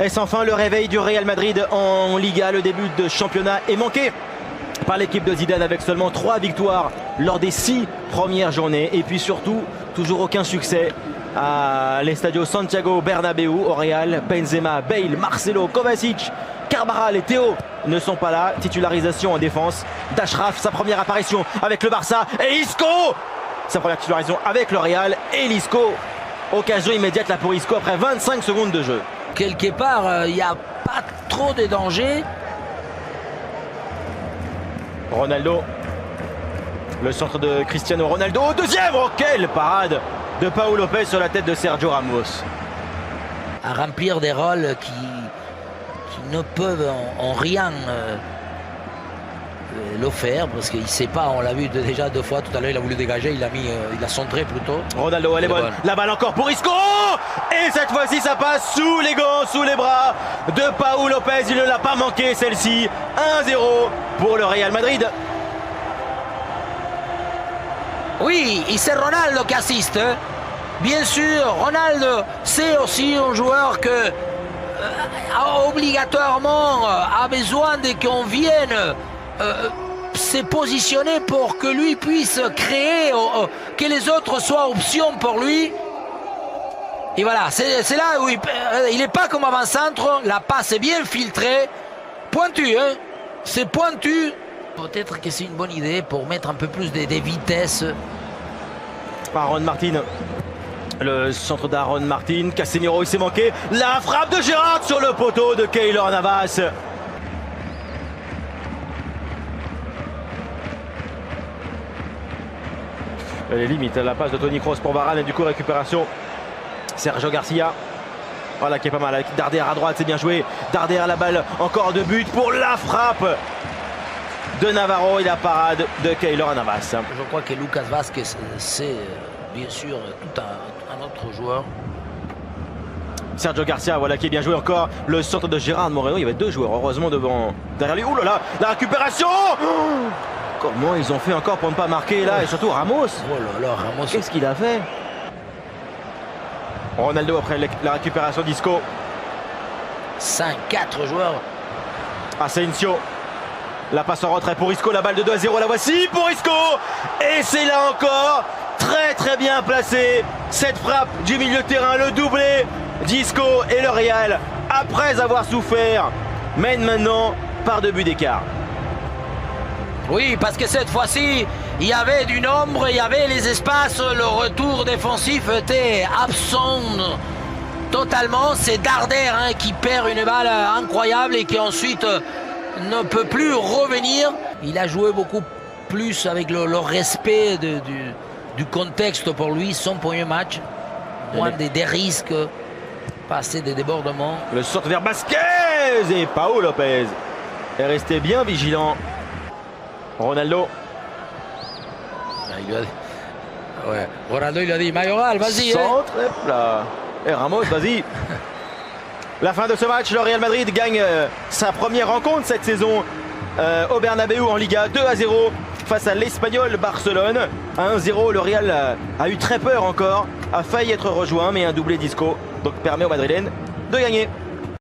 Est-ce enfin le réveil du Real Madrid en Liga? Le début de championnat est manqué par l'équipe de Zidane avec seulement 3 victoires lors des 6 premières journées. Et puis surtout, toujours aucun succès à l'Estadio Santiago Bernabéu au Real. Benzema, Bale, Marcelo, Kovacic, Carvajal et Théo ne sont pas là. Titularisation en défense d'Achraf, sa première apparition avec le Barça. Et Isco, sa première titularisation avec le Real. Et l'Isco, occasion immédiate là pour Isco après 25 secondes de jeu. Quelque part, il n'y a pas trop de danger. Ronaldo, le centre de Cristiano Ronaldo, deuxième, oh quelle parade de Pau Lopez sur la tête de Sergio Ramos. À remplir des rôles qui ne peuvent en rien le faire, parce qu'il ne sait pas, on l'a vu déjà 2 fois tout à l'heure, il a voulu dégager, il a centré plutôt. Ronaldo, elle est bonne. La balle encore pour Isco. Et cette fois-ci, ça passe sous les gants, sous les bras de Pau Lopez. Il ne l'a pas manqué celle-ci. 1-0 pour le Real Madrid. Oui, et c'est Ronaldo qui assiste. Bien sûr, Ronaldo, c'est aussi un joueur que obligatoirement a besoin de qu'on vienne se positionner pour que lui puisse créer, que les autres soient options pour lui. Et voilà, c'est là où il n'est pas comme avant-centre, la passe est bien filtrée, pointu, hein, c'est pointu. Peut-être que c'est une bonne idée pour mettre un peu plus de vitesse. Aaron Martin, le centre d'Aaron Martin, Casemiro il s'est manqué, la frappe de Gérard sur le poteau de Keylor Navas. Elle est limite, la passe de Toni Kroos pour Varane et du coup récupération Sergio Garcia. Voilà qui est pas mal avec Darder à droite, c'est bien joué. Darder à la balle, encore de but pour la frappe de Navarro et la parade de Keylor Navas. Je crois que Lucas Vázquez, c'est bien sûr tout un autre joueur. Sergio Garcia, voilà qui est bien joué encore. Le centre de Gérard Moreno, il y avait 2 joueurs heureusement devant, derrière lui. Ouh là là, la récupération. Comment ils ont fait encore pour ne pas marquer là? Et surtout Ramos. Oh là là, Ramos. Qu'est-ce qu'il a fait? Ronaldo après la récupération d'Isco. 5-4 joueurs. Asensio. La passe en retrait pour Isco, la balle de 2-0, la voici pour Isco. Et c'est là encore très bien placé. Cette frappe du milieu de terrain, le doublé d'Isco et le Real, après avoir souffert, mène maintenant par 2 buts d'écart. Oui, parce que cette fois-ci, il y avait du nombre, il y avait les espaces, le retour défensif était absent totalement. C'est Darder qui perd une balle incroyable et qui ensuite ne peut plus revenir. Il a joué beaucoup plus avec le respect du contexte pour lui, son premier match. Moins des risques, pas assez de débordements. Le centre vers Vázquez et Pau Lopez est resté bien vigilant. Ronaldo. Ouais. Ronaldo il a dit Mayoral, vas-y. Centre et plat. Et Ramos, vas-y. La fin de ce match, le Real Madrid gagne sa première rencontre cette saison au Bernabéu en Liga, 2-0 face à l'Espagnol Barcelone. 1-0, le Real a eu très peur encore, a failli être rejoint, mais un doublé d'Isco donc permet aux Madrilènes de gagner.